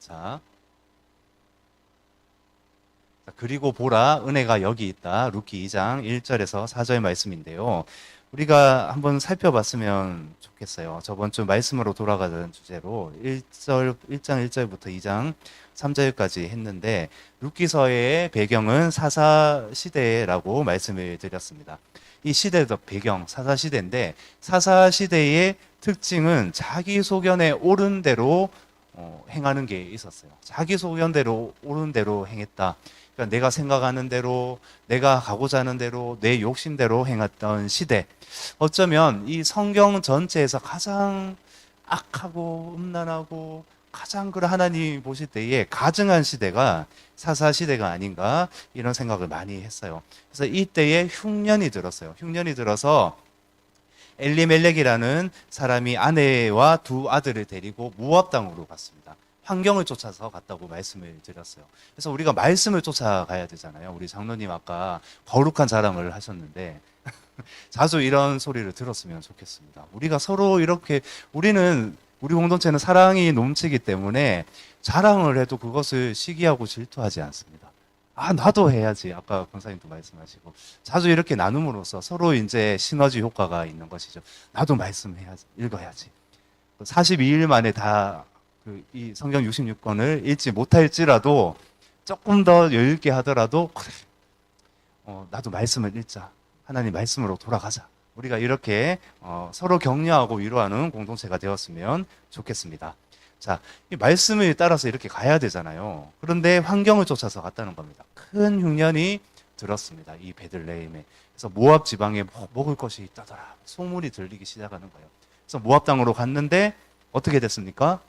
자, 그리고 보라, 은혜가 여기 있다. 루키 2장 1절에서 4절 말씀인데요. 우리가 한번 살펴봤으면 좋겠어요. 저번 주 말씀으로 돌아가는 주제로 1장 1절부터 2장 3절까지 했는데, 루키서의 배경은 사사 시대라고 말씀을 드렸습니다. 이 시대도 배경, 사사 시대인데, 사사 시대의 특징은 자기 소견에 옳은 대로 행하는 게 있었어요. 자기 소견대로 옳은 대로 행했다. 그러니까 내가 생각하는 대로, 내가 가고자 하는 대로, 내 욕심대로 행했던 시대. 어쩌면 이 성경 전체에서 가장 악하고 음란하고 가장 그 하나님 보실 때에 가증한 시대가 사사 시대가 아닌가 이런 생각을 많이 했어요. 그래서 이때에 흉년이 들었어요. 흉년이 들어서 엘리멜렉이라는 사람이 아내와 두 아들을 데리고 모압 땅으로 갔습니다. 환경을 쫓아서 갔다고 말씀을 드렸어요. 그래서 우리가 말씀을 쫓아가야 되잖아요. 우리 장로님 아까 거룩한 자랑을 하셨는데 자주 이런 소리를 들었으면 좋겠습니다. 우리가 서로 이렇게 우리 공동체는 사랑이 넘치기 때문에 자랑을 해도 그것을 시기하고 질투하지 않습니다. 아, 나도 해야지. 아까 권사님도 말씀하시고 자주 이렇게 나눔으로써 서로 이제 시너지 효과가 있는 것이죠. 나도 말씀해야지, 읽어야지. 42일 만에 다 이 성경 66권을 읽지 못할지라도 조금 더 여유 있게 하더라도 그래, 나도 말씀을 읽자. 하나님 말씀으로 돌아가자. 우리가 이렇게 서로 격려하고 위로하는 공동체가 되었으면 좋겠습니다. 자, 이 말씀을 따라서 이렇게 가야 되잖아요. 그런데 환경을 쫓아서 갔다는 겁니다. 큰 흉년이 들었습니다. 이 베들레헴에. 그래서 모압 지방에 먹을 것이 있다더라. 소문이 들리기 시작하는 거예요. 그래서 모압 땅으로 갔는데 어떻게 됐습니까?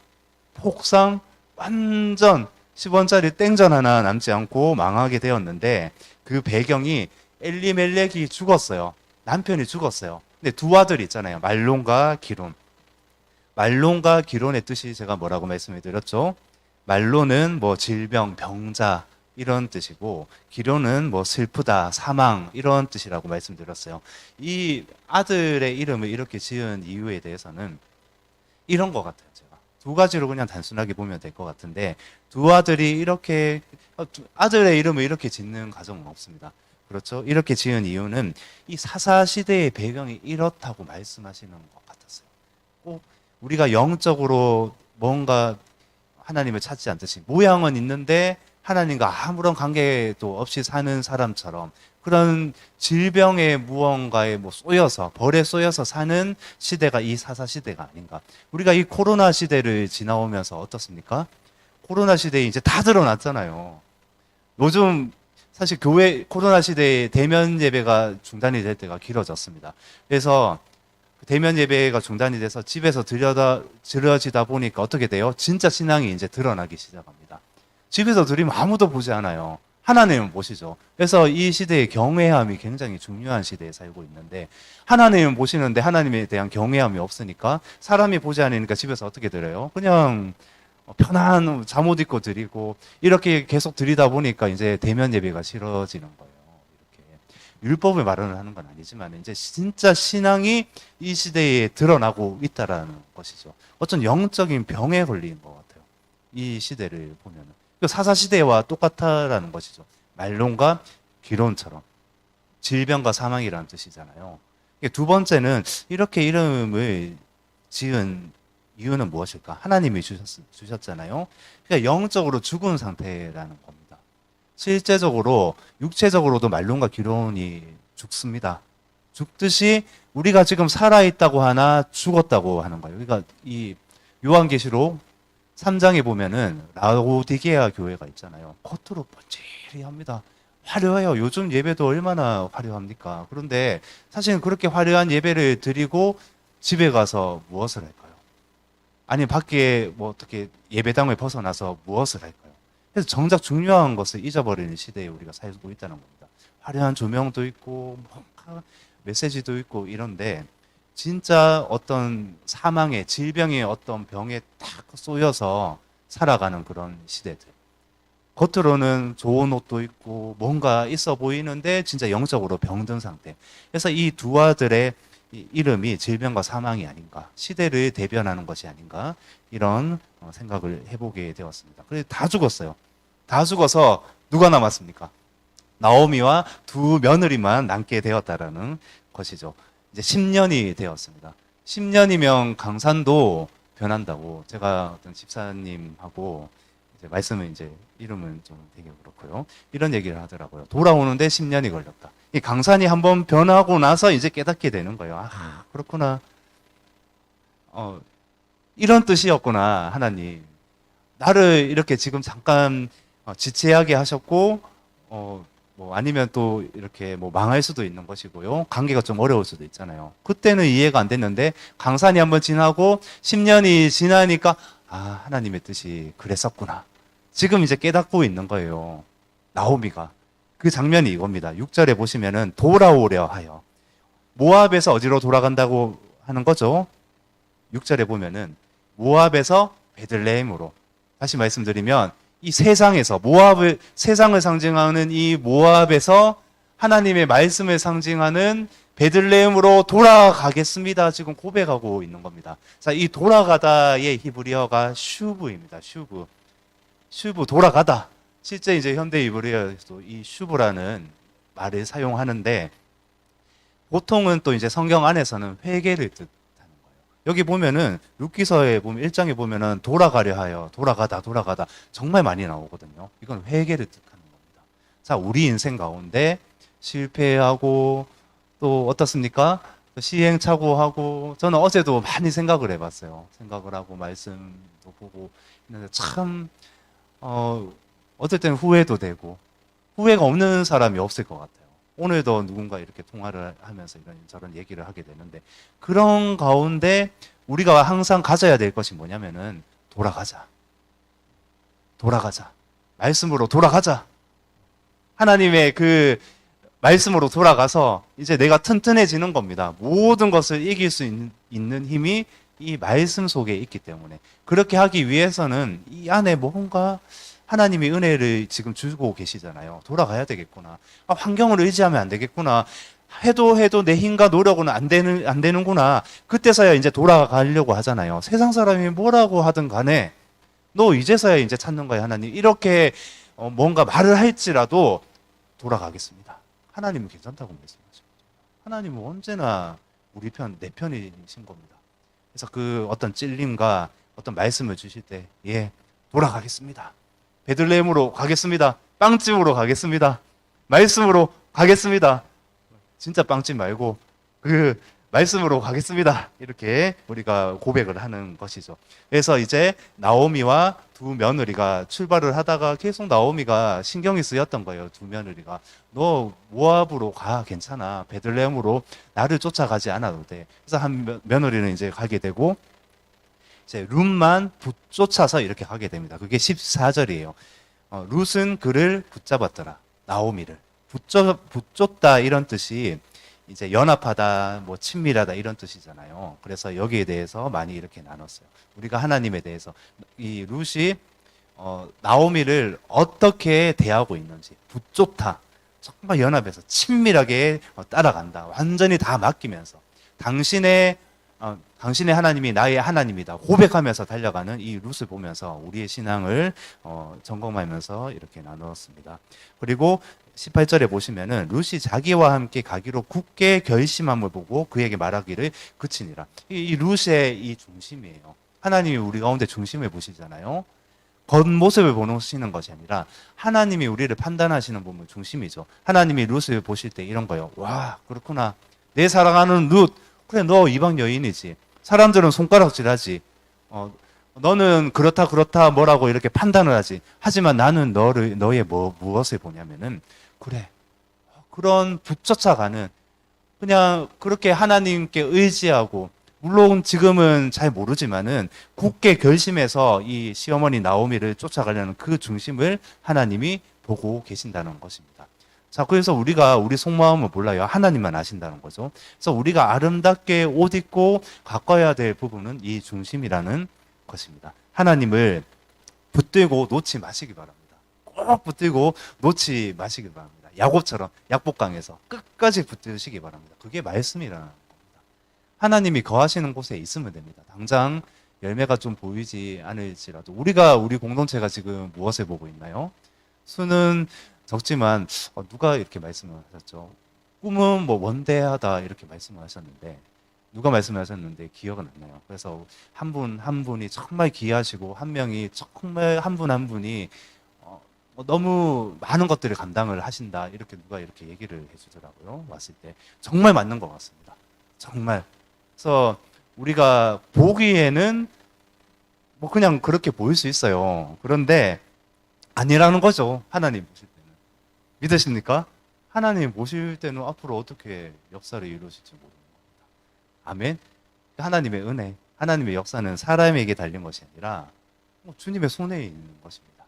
폭삭 완전 10원짜리 땡전 하나 남지 않고 망하게 되었는데 그 배경이 엘리멜렉이 죽었어요. 남편이 죽었어요. 근데 두 아들이 있잖아요. 말론과 기론. 말론과 기론의 뜻이 제가 뭐라고 말씀을 드렸죠? 말론은 뭐 질병, 병자 이런 뜻이고 기론은 뭐 슬프다, 사망 이런 뜻이라고 말씀드렸어요. 이 아들의 이름을 이렇게 지은 이유에 대해서는 이런 것 같아요. 제가 두 가지로 그냥 단순하게 보면 될 것 같은데 두 아들이 이렇게 아들의 이름을 이렇게 짓는 가정은 없습니다. 그렇죠? 이렇게 지은 이유는 이 사사 시대의 배경이 이렇다고 말씀하시는 것 같았어요. 꼭 우리가 영적으로 뭔가 하나님을 찾지 않듯이 모양은 있는데 하나님과 아무런 관계도 없이 사는 사람처럼 그런 질병의 무언가에 쏘여서 벌에 쏘여서 사는 시대가 이 사사 시대가 아닌가. 우리가 이 코로나 시대를 지나오면서 어떻습니까? 코로나 시대에 이제 다 드러났잖아요. 요즘 사실 교회 코로나 시대에 대면 예배가 중단이 될 때가 길어졌습니다. 그래서 대면 예배가 중단이 돼서 집에서 드려지다 보니까 어떻게 돼요? 진짜 신앙이 이제 드러나기 시작합니다. 집에서 드리면 아무도 보지 않아요. 하나님은 보시죠. 그래서 이 시대의 경외함이 굉장히 중요한 시대에 살고 있는데 하나님은 보시는데 하나님에 대한 경외함이 없으니까 사람이 보지 않으니까 집에서 어떻게 드려요? 그냥 편한 잠옷 입고 드리고 이렇게 계속 드리다 보니까 이제 대면 예배가 싫어지는 거예요. 이렇게 율법을 말을 하는 건 아니지만 이제 진짜 신앙이 이 시대에 드러나고 있다라는 것이죠. 어쩐 영적인 병에 걸린 것 같아요. 이 시대를 보면은 사사 시대와 똑같다라는 것이죠. 말론과 기론처럼 질병과 사망이라는 뜻이잖아요. 두 번째는 이렇게 이름을 지은 이유는 무엇일까? 하나님이 주셨잖아요. 그러니까 영적으로 죽은 상태라는 겁니다. 실제적으로 육체적으로도 말론과 기론이 죽습니다. 죽듯이 우리가 지금 살아있다고 하나 죽었다고 하는 거예요. 그러니까 이 요한계시록 3장에 보면은 라오디게아 교회가 있잖아요. 겉으로 번지르합니다. 화려해요. 요즘 예배도 얼마나 화려합니까? 그런데 사실은 그렇게 화려한 예배를 드리고 집에 가서 무엇을 할까요? 아니 밖에 어떻게 예배당을 벗어나서 무엇을 할까요? 그래서 정작 중요한 것을 잊어버리는 시대에 우리가 살고 있다는 겁니다. 화려한 조명도 있고 메시지도 있고 이런데 진짜 어떤 사망의 질병의 어떤 병에 딱 쏘여서 살아가는 그런 시대들. 겉으로는 좋은 옷도 있고 뭔가 있어 보이는데 진짜 영적으로 병든 상태. 그래서 이 두 아들의 이 이름이 질병과 사망이 아닌가, 시대를 대변하는 것이 아닌가, 이런 생각을 해보게 되었습니다. 그래서 다 죽었어요. 다 죽어서 누가 남았습니까? 나오미와 두 며느리만 남게 되었다라는 것이죠. 이제 10년이 되었습니다. 10년이면 강산도 변한다고 제가 어떤 집사님하고 이제 말씀은 이제 이름은 좀 되게 그렇고요. 이런 얘기를 하더라고요. 돌아오는데 10년이 걸렸다. 이 강산이 한번 변하고 나서 이제 깨닫게 되는 거예요. 아, 그렇구나. 이런 뜻이었구나, 하나님. 나를 이렇게 지금 잠깐 지체하게 하셨고, 뭐 아니면 또 이렇게 뭐 망할 수도 있는 것이고요. 관계가 좀 어려울 수도 있잖아요. 그때는 이해가 안 됐는데 강산이 한번 지나고 10년이 지나니까 아, 하나님의 뜻이 그랬었구나. 지금 이제 깨닫고 있는 거예요. 나오미가. 그 장면이 이겁니다. 6절에 보시면은 돌아오려 하여. 모압에서 어디로 돌아간다고 하는 거죠? 6절에 보면은 모압에서 베들레헴으로. 다시 말씀드리면 이 세상에서 세상을 상징하는 이 모압에서 하나님의 말씀을 상징하는 베들레헴으로 돌아가겠습니다. 지금 고백하고 있는 겁니다. 자, 이 돌아가다의 히브리어가 슈브입니다. 슈브 돌아가다. 실제 이제 현대 히브리어에서도 이 슈브라는 말을 사용하는데 보통은 또 이제 성경 안에서는 회개를 뜻하는 거예요. 여기 보면은 룻기서에 보면 1장에 보면은 돌아가려 하여 돌아가다 정말 많이 나오거든요. 이건 회개를 뜻하는 겁니다. 자, 우리 인생 가운데 실패하고 또 어떻습니까? 시행착오하고 저는 어제도 많이 생각을 해봤어요. 생각을 하고 말씀도 보고 있는데 참 어떨 때는 후회도 되고 후회가 없는 사람이 없을 것 같아요. 오늘도 누군가 이렇게 통화를 하면서 이런 저런 얘기를 하게 되는데 그런 가운데 우리가 항상 가져야 될 것이 뭐냐면은 돌아가자. 말씀으로 돌아가자. 하나님의 그 말씀으로 돌아가서 이제 내가 튼튼해지는 겁니다. 모든 것을 이길 수 있는 힘이 이 말씀 속에 있기 때문에 그렇게 하기 위해서는 이 안에 뭔가 하나님이 은혜를 지금 주고 계시잖아요. 돌아가야 되겠구나. 아, 환경을 의지하면 안 되겠구나. 해도 내 힘과 노력은 안 되는구나. 그때서야 이제 돌아가려고 하잖아요. 세상 사람이 뭐라고 하든 간에 너 이제서야 이제 찾는 거야, 하나님. 이렇게 뭔가 말을 할지라도 돌아가겠습니다. 하나님은 괜찮다고 말씀하시죠. 하나님은 언제나 우리 편, 내 편이신 겁니다. 그래서 그 어떤 찔림과 어떤 말씀을 주실 때, 예, 돌아가겠습니다. 베들레헴으로 가겠습니다. 빵집으로 가겠습니다. 말씀으로 가겠습니다. 진짜 빵집 말고 그 말씀으로 가겠습니다. 이렇게 우리가 고백을 하는 것이죠. 그래서 이제 나오미와 두 며느리가 출발을 하다가 계속 나오미가 신경이 쓰였던 거예요. 두 며느리가. 너 모압으로 가, 괜찮아. 베들레헴으로 나를 쫓아가지 않아도 돼. 그래서 한 며느리는 이제 가게 되고 이제 룻만 붙쫓아서 이렇게 가게 됩니다. 그게 14절이에요. 룻은 그를 붙잡았더라. 나오미를. 붙쫓다 이런 뜻이 이제 연합하다, 뭐 친밀하다 이런 뜻이잖아요. 그래서 여기에 대해서 많이 이렇게 나눴어요. 우리가 하나님에 대해서 이 룻이 나오미를 어떻게 대하고 있는지 붙쫓다. 정말 연합해서 친밀하게 따라간다. 완전히 다 맡기면서 당신의 하나님이 나의 하나님이다 고백하면서 달려가는 이 룻을 보면서 우리의 신앙을 점검하면서 이렇게 나누었습니다. 그리고 18절에 보시면은 룻이 자기와 함께 가기로 굳게 결심함을 보고 그에게 말하기를 그치니라. 이 룻의 이 중심이에요. 하나님이 우리 가운데 중심을 보시잖아요. 겉모습을 보시는 것이 아니라 하나님이 우리를 판단하시는 부분 중심이죠. 하나님이 룻을 보실 때 이런 거예요. 와, 그렇구나. 내 사랑하는 룻. 그래, 너 이방 여인이지. 사람들은 손가락질하지. 너는 그렇다 뭐라고 이렇게 판단을 하지. 하지만 나는 너의 무엇을 보냐면은 그래. 그런 붙쫓아가는 그냥 그렇게 하나님께 의지하고 물론 지금은 잘 모르지만은 굳게 결심해서 이 시어머니 나오미를 쫓아가려는 그 중심을 하나님이 보고 계신다는 것입니다. 자, 그래서 우리가 우리 속마음을 몰라요. 하나님만 아신다는 거죠. 그래서 우리가 아름답게 옷 입고 가꿔야 될 부분은 이 중심이라는 것입니다. 하나님을 붙들고 놓지 마시기 바랍니다. 꼭 붙들고 놓지 마시기 바랍니다. 야곱처럼 약복강에서 끝까지 붙드시기 바랍니다. 그게 말씀이라는 겁니다. 하나님이 거하시는 곳에 있으면 됩니다. 당장 열매가 좀 보이지 않을지라도 우리 공동체가 지금 무엇을 보고 있나요? 수는 적지만 누가 이렇게 말씀을 하셨죠? 꿈은 뭐 원대하다 이렇게 말씀을 하셨는데 누가 말씀을 하셨는데 기억은 안 나요. 그래서 한 분 한 분이 정말 귀하시고 한 명이 정말 한 분 한 분이 너무 많은 것들을 감당을 하신다 이렇게 누가 이렇게 얘기를 해주더라고요. 왔을 때 정말 맞는 것 같습니다. 정말. 그래서 우리가 보기에는 뭐 그냥 그렇게 보일 수 있어요. 그런데 아니라는 거죠. 하나님 보실 때는. 믿으십니까? 하나님 보실 때는 앞으로 어떻게 역사를 이루실지 모르는 겁니다. 아멘. 하나님의 은혜, 하나님의 역사는 사람에게 달린 것이 아니라 주님의 손에 있는 것입니다.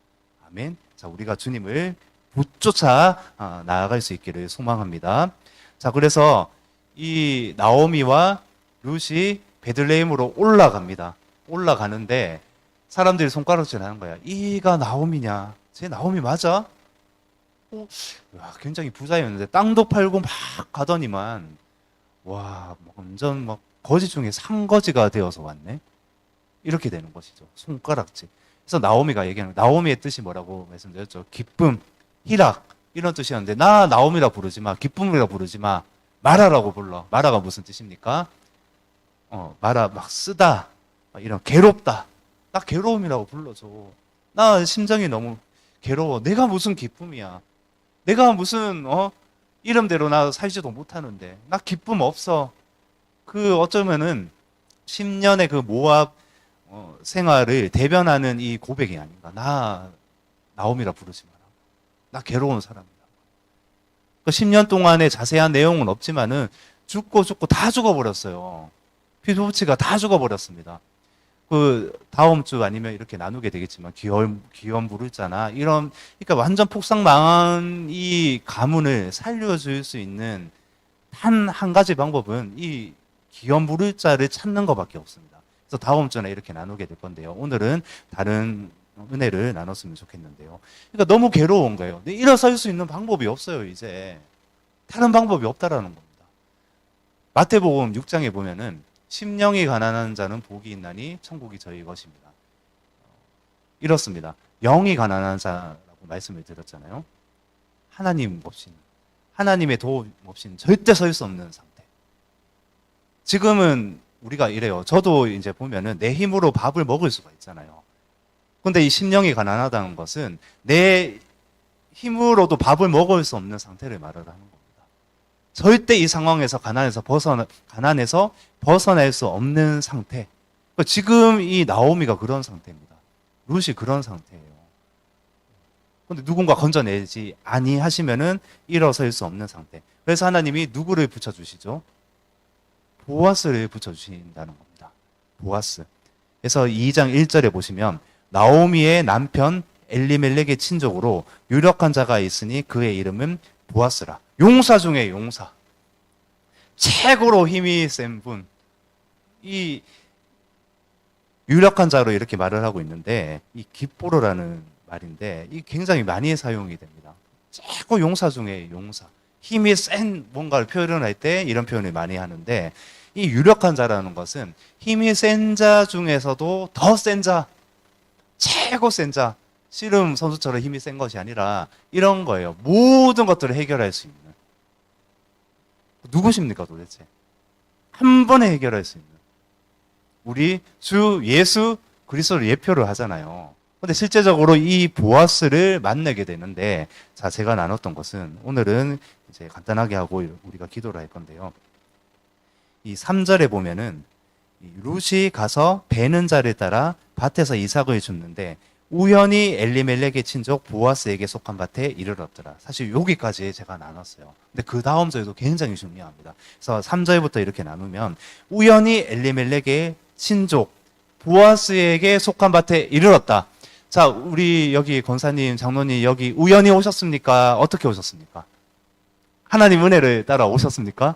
아멘. 자, 우리가 주님을 붙쫓아 나아갈 수 있기를 소망합니다. 자, 그래서 이 나오미와 룻이 베들레헴으로 올라갑니다. 올라가는데 사람들이 손가락질 하는 거야. 이가 나오미냐? 쟤 나오미 맞아? 굉장히 부자였는데 땅도 팔고 막 가더니만 완전 막 거지 중에 상거지가 되어서 왔네. 이렇게 되는 것이죠. 손가락질. 그래서 나오미가 얘기하는 나오미의 뜻이 뭐라고 말씀드렸죠? 기쁨, 희락 이런 뜻이었는데 나 나오미라 부르지 마. 기쁨이라 부르지 마. 마라라고 불러. 마라가 무슨 뜻입니까? 마라 막 쓰다. 이런 괴롭다. 나 괴로움이라고 불러줘. 나 심정이 너무 괴로워. 내가 무슨 기쁨이야. 내가 무슨 이름대로 나 살지도 못하는데 나 기쁨 없어. 어쩌면은 10년의 그 모압 생활을 대변하는 이 고백이 아닌가. 나 나오미라 부르지 마라. 나 괴로운 사람이다. 10년 동안의 자세한 내용은 없지만은 죽고 다 죽어버렸어요. 피부치가 다 죽어버렸습니다. 다음 주 아니면 이렇게 나누게 되겠지만 기원 부를자나 그러니까 완전 폭삭 망한 이 가문을 살려줄 수 있는 한 가지 방법은 이 기원 부를자를 찾는 것밖에 없습니다. 그래서 다음 주에 이렇게 나누게 될 건데요. 오늘은 다른 은혜를 나눴으면 좋겠는데요. 그러니까 너무 괴로운 거예요. 일어설 수 있는 방법이 없어요. 이제 다른 방법이 없다라는 겁니다. 마태복음 6장에 보면은 심령이 가난한 자는 복이 있나니 천국이 저희 것입니다. 이렇습니다. 영이 가난한 자라고 말씀을 드렸잖아요. 하나님 없이는, 하나님의 도움 없이는 절대 설 수 없는 상태. 지금은 우리가 이래요. 저도 이제 보면은 내 힘으로 밥을 먹을 수가 있잖아요. 근데 이 심령이 가난하다는 것은 내 힘으로도 밥을 먹을 수 없는 상태를 말을 하는 겁니다. 절대 이 상황에서 가난해서 벗어날 수 없는 상태. 지금 이 나오미가 그런 상태입니다. 룻이 그런 상태예요. 근데 누군가 건져내지 아니하시면은 일어설 수 없는 상태. 그래서 하나님이 누구를 붙여주시죠? 보아스를 붙여주신다는 겁니다. 보아스. 그래서 2장 1절에 보시면 나오미의 남편 엘리멜렉의 친족으로 유력한 자가 있으니 그의 이름은 보아스라. 용사 중에 용사. 최고로 힘이 센 분. 이 유력한 자로 이렇게 말을 하고 있는데 이 깁보르라는 말인데 이 굉장히 많이 사용이 됩니다. 최고 용사 중에 용사. 힘이 센 뭔가를 표현할 때 이런 표현을 많이 하는데 이 유력한 자라는 것은 힘이 센 자 중에서도 더 센 자, 최고 센 자. 씨름 선수처럼 힘이 센 것이 아니라 이런 거예요. 모든 것들을 해결할 수 있는. 누구십니까 도대체? 한 번에 해결할 수 있는. 우리 주 예수 그리스도를 예표를 하잖아요. 근데 실제적으로 이 보아스를 만나게 되는데, 자, 제가 나눴던 것은 오늘은 이제 간단하게 하고 우리가 기도를 할 건데요. 이 3절에 보면은 룻이 가서 베는 자를 따라 밭에서 이삭을 줍는데 우연히 엘리멜렉의 친족 보아스에게 속한 밭에 이르렀더라. 사실 여기까지 제가 나눴어요. 근데 그 다음 절도 굉장히 중요합니다. 그래서 3절부터 이렇게 나누면 우연히 엘리멜렉의 친족 보아스에게 속한 밭에 이르렀다. 자, 우리 여기 권사님, 장로님 여기 우연히 오셨습니까? 어떻게 오셨습니까? 하나님 은혜를 따라 오셨습니까?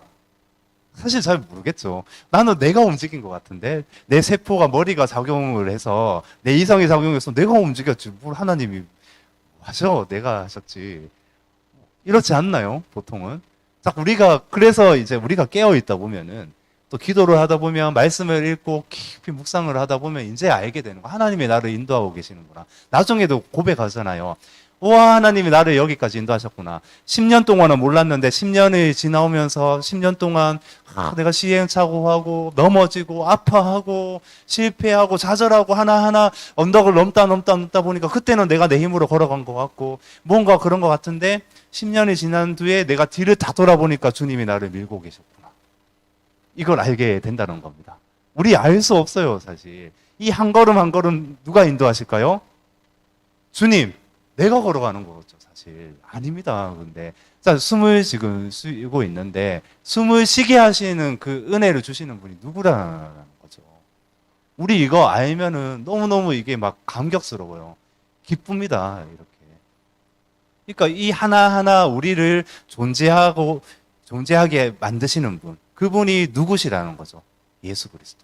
사실 잘 모르겠죠. 나는 내가 움직인 것 같은데 내 세포가 머리가 작용을 해서 내 이성이 작용해서 내가 움직였지. 뭘 하나님이 하셔? 내가 하셨지. 이렇지 않나요? 보통은. 자, 그래서 이제 우리가 깨어 있다 보면은 또 기도를 하다 보면 말씀을 읽고 깊이 묵상을 하다 보면 이제 알게 되는 거. 하나님이 나를 인도하고 계시는구나. 나중에도 고백하잖아요. 와, 하나님이 나를 여기까지 인도하셨구나. 10년 동안은 몰랐는데 10년이 지나오면서 10년 동안 내가 시행착오하고 넘어지고 아파하고 실패하고 좌절하고 하나하나 언덕을 넘다 보니까 그때는 내가 내 힘으로 걸어간 것 같고 뭔가 그런 것 같은데 10년이 지난 뒤에 내가 뒤를 다 돌아보니까 주님이 나를 밀고 계셨구나. 이걸 알게 된다는 겁니다. 우리 알 수 없어요, 사실. 이 한 걸음 한 걸음 누가 인도하실까요? 주님. 내가 걸어가는 거죠, 사실. 아닙니다. 근데 자, 숨을 지금 쉬고 있는데 숨을 쉬게 하시는 그 은혜를 주시는 분이 누구라는 거죠. 우리 이거 알면은 너무너무 이게 막 감격스러워요. 기쁩니다. 이렇게. 그러니까 이 하나하나 우리를 존재하게 만드시는 분. 그분이 누구시라는 거죠. 예수 그리스도.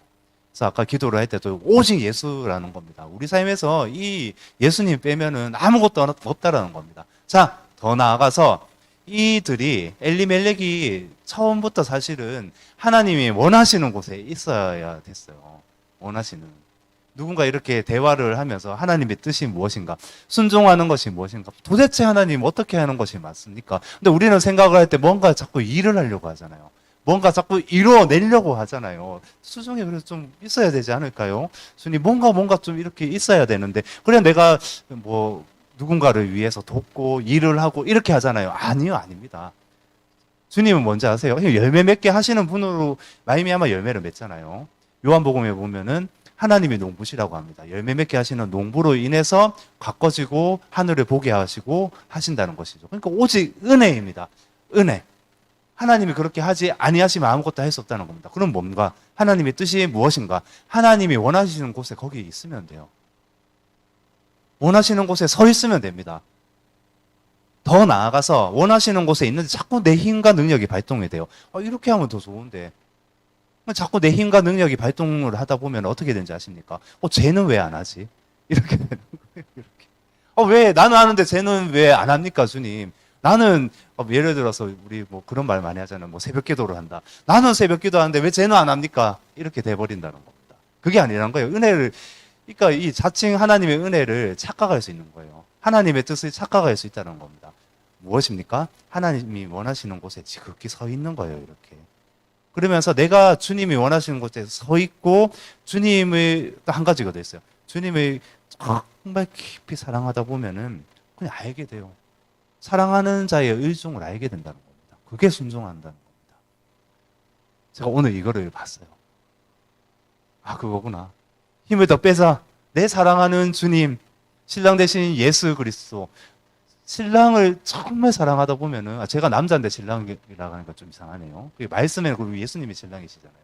그래서 아까 기도를 할 때도 오직 예수라는 겁니다. 우리 삶에서 이 예수님 빼면은 아무것도 없다라는 겁니다. 자, 더 나아가서 이들이 엘리멜렉이 처음부터 사실은 하나님이 원하시는 곳에 있어야 됐어요. 원하시는. 누군가 이렇게 대화를 하면서 하나님의 뜻이 무엇인가? 순종하는 것이 무엇인가? 도대체 하나님 어떻게 하는 것이 맞습니까? 근데 우리는 생각을 할 때 뭔가 자꾸 일을 하려고 하잖아요. 뭔가 자꾸 이루어내려고 하잖아요. 수중에 그래서 좀 있어야 되지 않을까요? 주님, 뭔가 좀 이렇게 있어야 되는데, 그래 내가 뭐 누군가를 위해서 돕고 일을 하고 이렇게 하잖아요. 아니요, 아닙니다. 주님은 뭔지 아세요? 열매 맺게 하시는 분으로 말미암아 열매를 맺잖아요. 요한복음에 보면은 하나님이 농부시라고 합니다. 열매 맺게 하시는 농부로 인해서 가꿔지고 하늘을 보게 하시고 하신다는 것이죠. 그러니까 오직 은혜입니다. 은혜. 하나님이 그렇게 하지 아니하시면 아무것도 할 수 없다는 겁니다. 그럼 뭔가? 하나님의 뜻이 무엇인가? 하나님이 원하시는 곳에 거기 있으면 돼요. 원하시는 곳에 서 있으면 됩니다. 더 나아가서 원하시는 곳에 있는데 자꾸 내 힘과 능력이 발동이 돼요. 이렇게 하면 더 좋은데. 자꾸 내 힘과 능력이 발동을 하다 보면 어떻게 되는지 아십니까? 쟤는 왜 안 하지? 이렇게 되는 거예요. 이렇게. 왜 나는 하는데 쟤는 왜 안 합니까, 주님? 나는 예를 들어서 우리 뭐 그런 말 많이 하잖아요. 뭐 새벽 기도를 한다. 나는 새벽 기도하는데 왜 쟤는 안 합니까? 이렇게 돼 버린다는 겁니다. 그게 아니라는 거예요. 은혜를 그러니까 이 자칭 하나님의 은혜를 착각할 수 있는 거예요. 하나님의 뜻을 착각할 수 있다는 겁니다. 무엇입니까? 하나님이 원하시는 곳에 지극히 서 있는 거예요. 이렇게. 그러면서 내가 주님이 원하시는 곳에 서 있고 주님을 또 한 가지가 더 있어요. 주님을 정말 깊이 사랑하다 보면은 그냥 알게 돼요. 사랑하는 자의 의중을 알게 된다는 겁니다. 그게 순종한다는 겁니다. 제가 오늘 이거를 봤어요. 그거구나. 힘을 더 빼자. 내 사랑하는 주님, 신랑 되신 예수 그리스도. 신랑을 정말 사랑하다 보면은, 제가 남자인데 신랑이라고 하니까 좀 이상하네요. 말씀에 예수님이 신랑이시잖아요.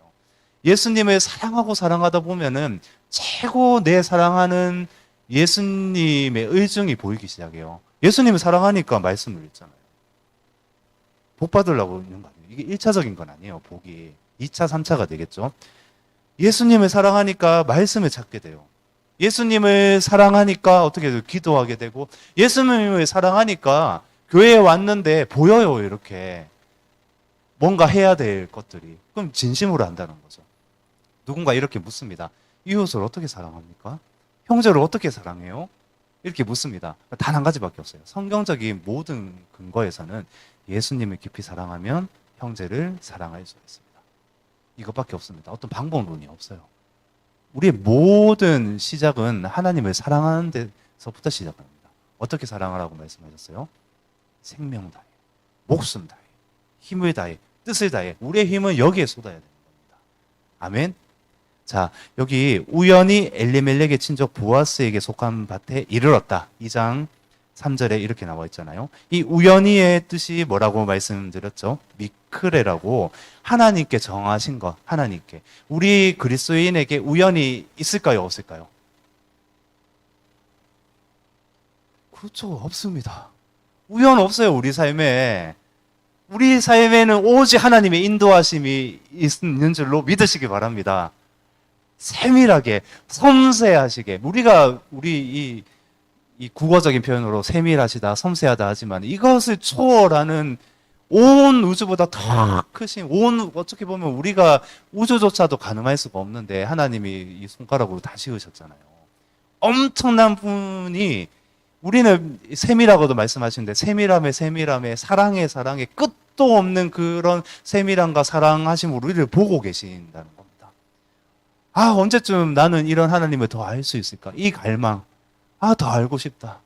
예수님을 사랑하다 보면은 최고 내 사랑하는 예수님의 의중이 보이기 시작해요. 예수님을 사랑하니까 말씀을 읽잖아요. 복 받으려고 있는 거 아니에요. 이게 1차적인 건 아니에요. 복이 2차, 3차가 되겠죠. 예수님을 사랑하니까 말씀을 찾게 돼요. 예수님을 사랑하니까 어떻게 돼요? 기도하게 되고, 예수님을 사랑하니까 교회에 왔는데 보여요. 이렇게 뭔가 해야 될 것들이. 그럼 진심으로 한다는 거죠. 누군가 이렇게 묻습니다. 이웃을 어떻게 사랑합니까? 형제를 어떻게 사랑해요? 이렇게 묻습니다. 단 한 가지밖에 없어요. 성경적인 모든 근거에서는 예수님을 깊이 사랑하면 형제를 사랑할 수 있습니다. 이것밖에 없습니다. 어떤 방법론이 없어요. 우리의 모든 시작은 하나님을 사랑하는 데서부터 시작합니다. 어떻게 사랑하라고 말씀하셨어요? 생명 다해, 목숨 다해, 힘을 다해, 뜻을 다해. 우리의 힘은 여기에 쏟아야 되는 겁니다. 아멘. 자, 여기 우연히 엘리멜렉의 친족 보아스에게 속한 밭에 이르렀다. 2장 3절에 이렇게 나와 있잖아요. 이 우연히의 뜻이 뭐라고 말씀드렸죠? 미크레라고 하나님께 정하신 것, 하나님께. 우리 그리스도인에게 우연이 있을까요? 없을까요? 그렇죠. 없습니다. 우연 없어요. 우리 삶에. 우리 삶에는 오직 하나님의 인도하심이 있는 줄로 믿으시기 바랍니다. 세밀하게, 섬세하시게. 우리 이 국어적인 표현으로 세밀하시다, 섬세하다 하지만 이것을 초월하는 온 우주보다 더 크신, 어떻게 보면 우리가 우주조차도 가늠할 수가 없는데 하나님이 이 손가락으로 다 지으셨잖아요. 엄청난 분이, 우리는 셈이라고도 말씀하시는데 세밀함에 사랑에 끝도 없는 그런 세밀함과 사랑하심으로 우리를 보고 계신다는 겁니다. 아, 언제쯤 나는 이런 하나님을 더 알 수 있을까? 이 갈망. 아, 더 알고 싶다.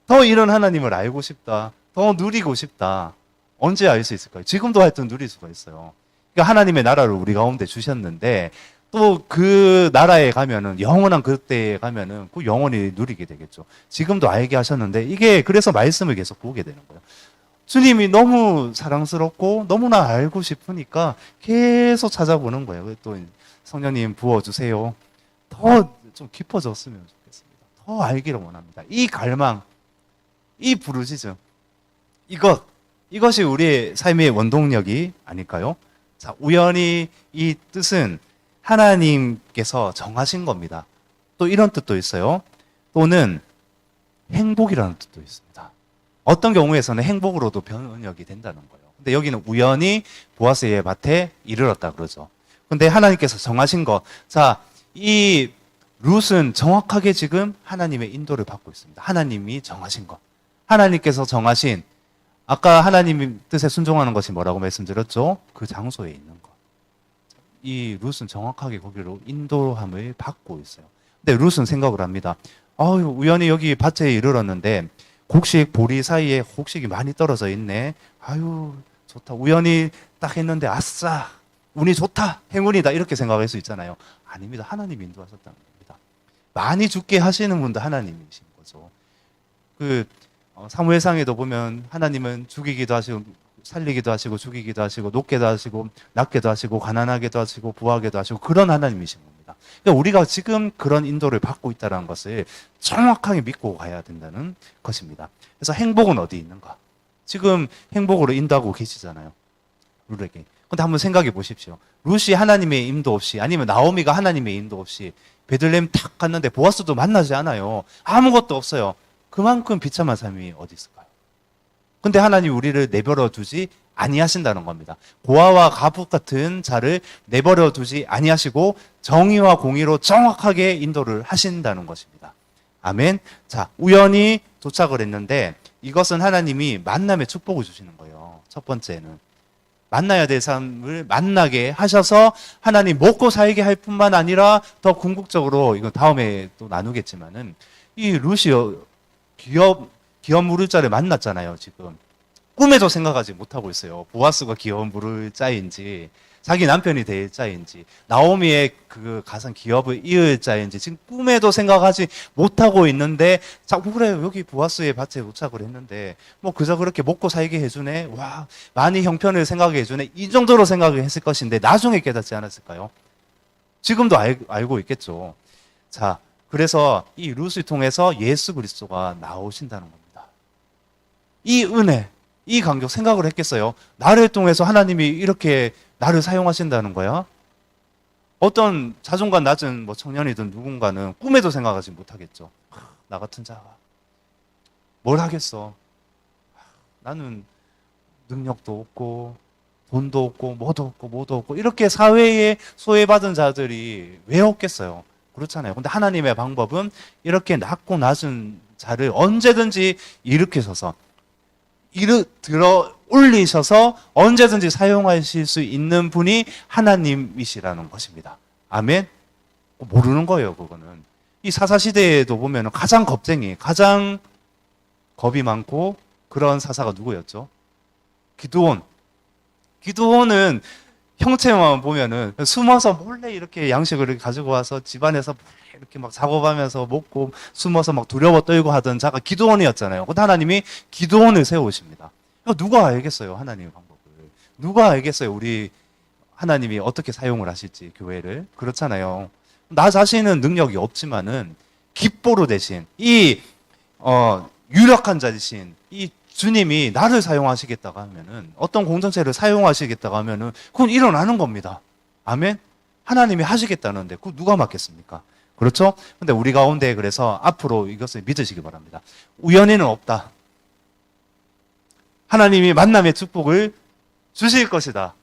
더 이런 하나님을 알고 싶다. 더 누리고 싶다. 언제 알 수 있을까요? 지금도 하여튼 누릴 수가 있어요. 그러니까 하나님의 나라를 우리 가운데 주셨는데 또 그 나라에 가면은, 영원한 그때에 가면은 그 영원히 누리게 되겠죠. 지금도 알게 하셨는데 이게 그래서 말씀을 계속 보게 되는 거예요. 주님이 너무 사랑스럽고 너무나 알고 싶으니까 계속 찾아보는 거예요. 또 성령님 부어주세요. 더 좀 깊어졌으면 좋겠습니다. 더 알기를 원합니다. 이 갈망, 이 부르짖음, 이것이 우리의 삶의 원동력이 아닐까요? 자, 우연히 이 뜻은 하나님께서 정하신 겁니다. 또 이런 뜻도 있어요. 또는 행복이라는 뜻도 있습니다. 어떤 경우에서는 행복으로도 번역이 된다는 거예요. 근데 여기는 우연히 보아스의 밭에 이르렀다 그러죠. 근데 하나님께서 정하신 것. 자, 이 룻은 정확하게 지금 하나님의 인도를 받고 있습니다. 하나님이 정하신 것. 하나님께서 정하신, 아까 하나님 뜻에 순종하는 것이 뭐라고 말씀드렸죠? 그 장소에 있는 것. 이 룻은 정확하게 거기로 인도함을 받고 있어요. 근데 룻은 생각을 합니다. 아유, 우연히 여기 밭에 이르렀는데 곡식 보리 사이에 곡식이 많이 떨어져 있네. 아유, 좋다. 우연히 딱 했는데 아싸, 운이 좋다, 행운이다, 이렇게 생각할 수 있잖아요. 아닙니다. 하나님이 인도하셨다는 겁니다. 많이 죽게 하시는 분도 하나님이신 거죠. 사무엘상에도 보면 하나님은 죽이기도 하시고 살리기도 하시고 죽이기도 하시고 높게도 하시고 낮게도 하시고 가난하게도 하시고 부하게도 하시고 그런 하나님이신 겁니다. 그러니까 우리가 지금 그런 인도를 받고 있다는 것을 정확하게 믿고 가야 된다는 것입니다. 그래서 행복은 어디 있는가? 지금 행복으로 인도하고 계시잖아요. 룻에게. 근데 한번 생각해 보십시오. 룻이 하나님의 인도 없이, 아니면 나오미가 하나님의 인도 없이 베들레헴 탁 갔는데 보아스도 만나지 않아요. 아무것도 없어요. 그만큼 비참한 삶이 어디 있을까요? 근데 하나님 우리를 내버려 두지 아니하신다는 겁니다. 고아와 가부 같은 자를 내버려 두지 아니하시고 정의와 공의로 정확하게 인도를 하신다는 것입니다. 아멘. 자, 우연히 도착을 했는데 이것은 하나님이 만남의 축복을 주시는 거예요. 첫 번째는 만나야 될 사람을 만나게 하셔서 하나님 먹고 살게 할 뿐만 아니라 더 궁극적으로, 이거 다음에 또 나누겠지만은, 이 룻이 귀여운 무를자를 만났잖아요. 지금 꿈에도 생각하지 못하고 있어요. 보아스가 귀여운 무를자인지, 자기 남편이 될 자인지, 나오미의 그 가상 기업을 이을 자인지 지금 꿈에도 생각하지 못하고 있는데, 자꾸 그래, 여기 보아스의 밭에 도착을 했는데 뭐 그저 그렇게 먹고 살게 해주네, 와, 많이 형편을 생각해 해주네, 이 정도로 생각을 했을 것인데 나중에 깨닫지 않았을까요? 지금도 알고 있겠죠. 자, 그래서 이 룻을 통해서 예수 그리스도가 나오신다는 겁니다. 이 은혜, 이 간격 생각을 했겠어요? 나를 통해서 하나님이 이렇게 나를 사용하신다는 거야? 어떤 자존감 낮은 뭐 청년이든 누군가는 꿈에도 생각하지 못하겠죠. 나 같은 자가 뭘 하겠어? 나는 능력도 없고 돈도 없고 뭐도 없고 이렇게 사회에 소외받은 자들이 왜 없겠어요? 그렇잖아요. 근데 하나님의 방법은 이렇게 낮고 낮은 자를 언제든지 일으키셔서 들어 올리셔서 언제든지 사용하실 수 있는 분이 하나님이시라는 것입니다. 아멘? 모르는 거예요, 그거는. 이 사사시대에도 보면 가장 겁쟁이, 가장 겁이 많고 그런 사사가 누구였죠? 기드온. 기드온은 형체만 보면은 숨어서 몰래 이렇게 양식을 가지고 와서 집안에서 이렇게 막 작업하면서 먹고 숨어서 막 두려워 떨고 하던 자가 기드온이었잖아요. 근데 하나님이 기드온을 세우십니다. 누가 알겠어요, 하나님의 방법을? 누가 알겠어요, 우리 하나님이 어떻게 사용을 하실지, 교회를? 그렇잖아요. 나 자신은 능력이 없지만은 깃보로 대신 유력한 자이신 이 주님이 나를 사용하시겠다고 하면은, 어떤 공동체를 사용하시겠다고 하면은 그건 일어나는 겁니다. 아멘? 하나님이 하시겠다는데 그거 누가 막겠습니까? 그렇죠? 근데 우리 가운데 그래서 앞으로 이것을 믿으시기 바랍니다. 우연히는 없다. 하나님이 만남의 축복을 주실 것이다.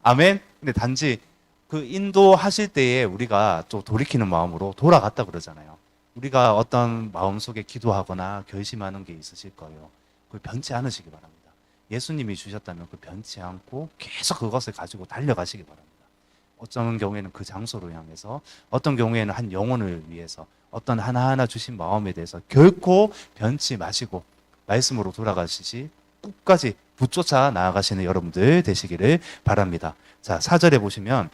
아멘. 근데 단지 그 인도하실 때에 우리가 또 돌이키는 마음으로 돌아갔다 그러잖아요. 우리가 어떤 마음속에 기도하거나 결심하는 게 있으실 거예요. 그걸 변치 않으시기 바랍니다. 예수님이 주셨다면 그 변치 않고 계속 그것을 가지고 달려가시기 바랍니다. 어떤 경우에는 그 장소로 향해서, 어떤 경우에는 한 영혼을 위해서, 어떤 하나하나 주신 마음에 대해서 결코 변치 마시고 말씀으로 돌아가시지 끝까지 붙쫓아 나아가시는 여러분들 되시기를 바랍니다. 자, 4절에 보시면,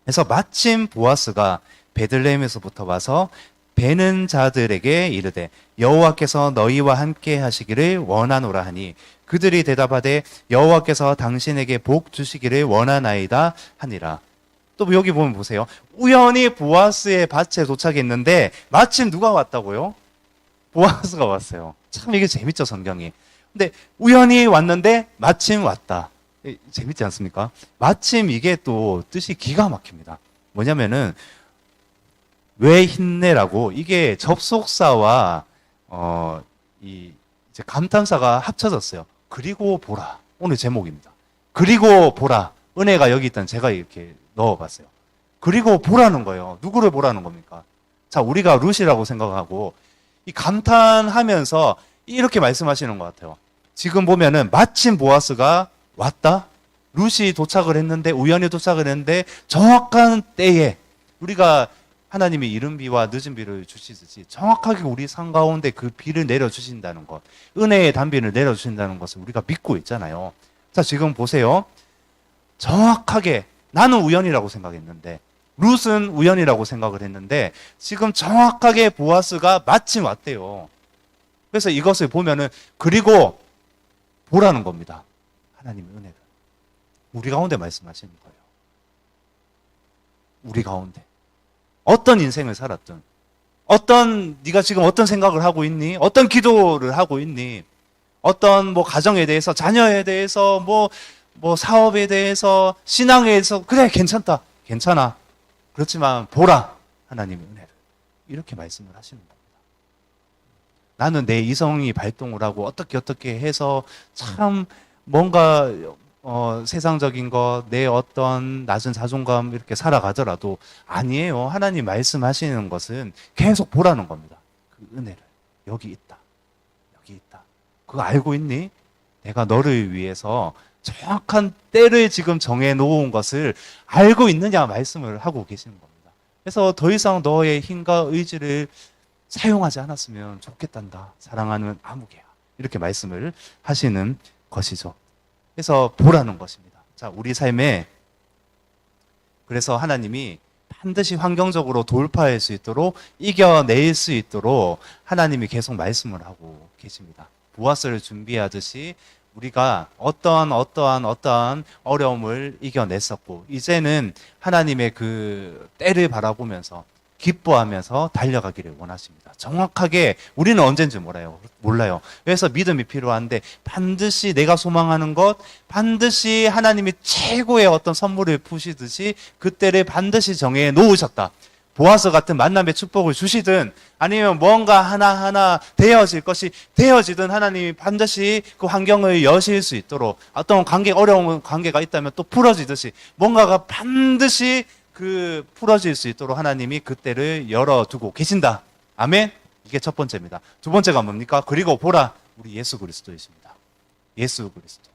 그래서 마침 보아스가 베들레헴에서부터 와서 베는 자들에게 이르되 여호와께서 너희와 함께 하시기를 원하노라 하니 그들이 대답하되 여호와께서 당신에게 복 주시기를 원하나이다 하니라. 또 여기 보면 보세요. 우연히 보아스의 밭에 도착했는데 마침 누가 왔다고요? 보아스가 왔어요. 참 이게 재밌죠, 성경이. 근데 우연히 왔는데 마침 왔다. 재밌지 않습니까? 마침 이게 또 뜻이 기가 막힙니다. 뭐냐면은 왜 힘내라고 이게 접속사와 이제 감탄사가 합쳐졌어요. 그리고 보라. 오늘 제목입니다. 그리고 보라. 은혜가 여기 있다는 제가 이렇게 넣어봤어요. 그리고 보라는 거예요. 누구를 보라는 겁니까? 자, 우리가 룻이라고 생각하고 이 감탄하면서 이렇게 말씀하시는 것 같아요. 지금 보면은 마침 보아스가 왔다. 룻이 도착을 했는데 우연히 도착을 했는데 정확한 때에 우리가 하나님이 이른 비와 늦은 비를 주시듯이 정확하게 우리 삶 가운데 그 비를 내려주신다는 것, 은혜의 단비를 내려주신다는 것을 우리가 믿고 있잖아요. 자, 지금 보세요. 정확하게 나는 우연이라고 생각했는데 룻은 우연이라고 생각을 했는데 지금 정확하게 보아스가 마침 왔대요. 그래서 이것을 보면은 그리고 보라는 겁니다. 하나님의 은혜를. 우리 가운데 말씀하시는 거예요. 우리 가운데. 어떤 인생을 살았든, 네가 지금 어떤 생각을 하고 있니? 어떤 기도를 하고 있니? 어떤 뭐 가정에 대해서, 자녀에 대해서, 뭐 사업에 대해서, 신앙에 대해서, 그래, 괜찮다. 괜찮아. 그렇지만 보라. 하나님의 은혜를. 이렇게 말씀을 하시는 겁니다. 나는 내 이성이 발동을 하고 어떻게 해서 참 뭔가 세상적인 것, 내 어떤 낮은 자존감 이렇게 살아가더라도 아니에요. 하나님 말씀하시는 것은 계속 보라는 겁니다. 그 은혜를. 여기 있다. 여기 있다. 그거 알고 있니? 내가 너를 위해서 정확한 때를 지금 정해놓은 것을 알고 있느냐 말씀을 하고 계시는 겁니다. 그래서 더 이상 너의 힘과 의지를 사용하지 않았으면 좋겠단다. 사랑하는 아무개야. 이렇게 말씀을 하시는 것이죠. 그래서 보라는 것입니다. 자, 우리 삶에 그래서 하나님이 반드시 환경적으로 돌파할 수 있도록 이겨낼 수 있도록 하나님이 계속 말씀을 하고 계십니다. 보아스를 준비하듯이 우리가 어떠한 어려움을 이겨냈었고 이제는 하나님의 그 때를 바라보면서 기뻐하면서 달려가기를 원하십니다. 정확하게 우리는 언젠지 몰라요. 그래서 믿음이 필요한데 반드시 내가 소망하는 것, 반드시 하나님이 최고의 어떤 선물을 푸시듯이 그때를 반드시 정해 놓으셨다. 보아스 같은 만남의 축복을 주시든 아니면 뭔가 하나하나 되어질 것이 되어지든 하나님이 반드시 그 환경을 여실 수 있도록 어떤 어려운 관계가 있다면 또 풀어지듯이 뭔가가 반드시 풀어질 수 있도록 하나님이 그때를 열어두고 계신다. 아멘? 이게 첫 번째입니다. 두 번째가 뭡니까? 그리고 보라, 우리 예수 그리스도이십니다. 예수 그리스도.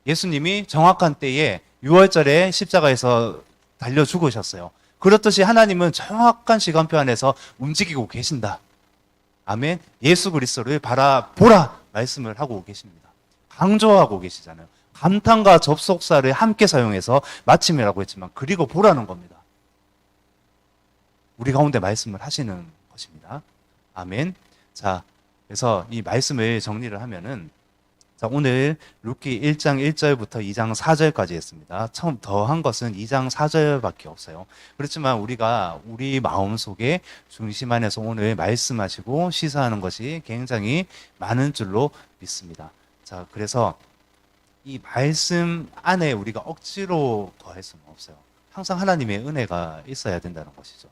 예수님이 정확한 때에 6월절에 십자가에서 달려 죽으셨어요. 그렇듯이 하나님은 정확한 시간표 안에서 움직이고 계신다. 아멘? 예수 그리스도를 바라보라 말씀을 하고 계십니다. 강조하고 계시잖아요. 감탄과 접속사를 함께 사용해서 마침이라고 했지만 그리고 보라는 겁니다. 우리 가운데 말씀을 하시는 것입니다. 아멘. 자, 그래서 이 말씀을 정리를 하면은 자, 오늘 룻기 1장 1절부터 2장 4절까지 했습니다. 처음 더한 것은 2장 4절밖에 없어요. 그렇지만 우리가 우리 마음속에 중심 안에서 오늘 말씀하시고 시사하는 것이 굉장히 많은 줄로 믿습니다. 자, 그래서 이 말씀 안에 우리가 억지로 더할 수는 없어요. 항상 하나님의 은혜가 있어야 된다는 것이죠.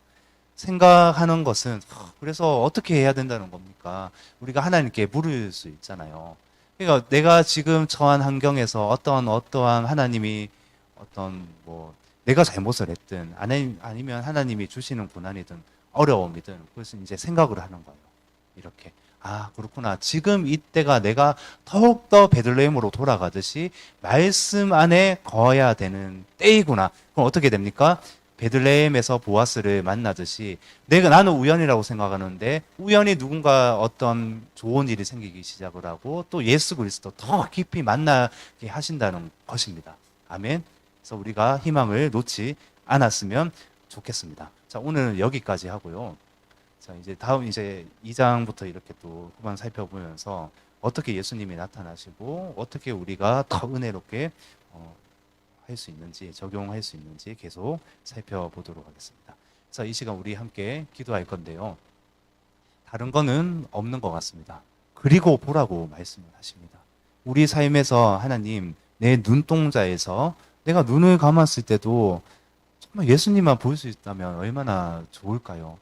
생각하는 것은 그래서 어떻게 해야 된다는 겁니까? 우리가 하나님께 물을 수 있잖아요. 그러니까 내가 지금 처한 환경에서 어떠한 하나님이 어떤 뭐 내가 잘못을 했든 아니면 하나님이 주시는 고난이든 어려움이든 그것은 이제 생각을 하는 거예요. 이렇게 아 그렇구나. 지금 이때가 내가 더욱더 베들레헴으로 돌아가듯이 말씀 안에 거해야 되는 때이구나. 그럼 어떻게 됩니까? 베들레헴에서 보아스를 만나듯이 나는 우연이라고 생각하는데 우연히 누군가 어떤 좋은 일이 생기기 시작을 하고 또 예수 그리스도 더 깊이 만나게 하신다는 것입니다. 아멘. 그래서 우리가 희망을 놓지 않았으면 좋겠습니다. 자, 오늘은 여기까지 하고요. 자, 이제 다음 이제 2장부터 이렇게 또 후반 살펴보면서 어떻게 예수님이 나타나시고 어떻게 우리가 더 은혜롭게 할 수 있는지 적용할 수 있는지 계속 살펴보도록 하겠습니다. 그래서 이 시간 우리 함께 기도할 건데요. 다른 거는 없는 것 같습니다. 그리고 보라고 말씀을 하십니다. 우리 삶에서 하나님 내 눈동자에서 내가 눈을 감았을 때도 정말 예수님만 볼 수 있다면 얼마나 좋을까요?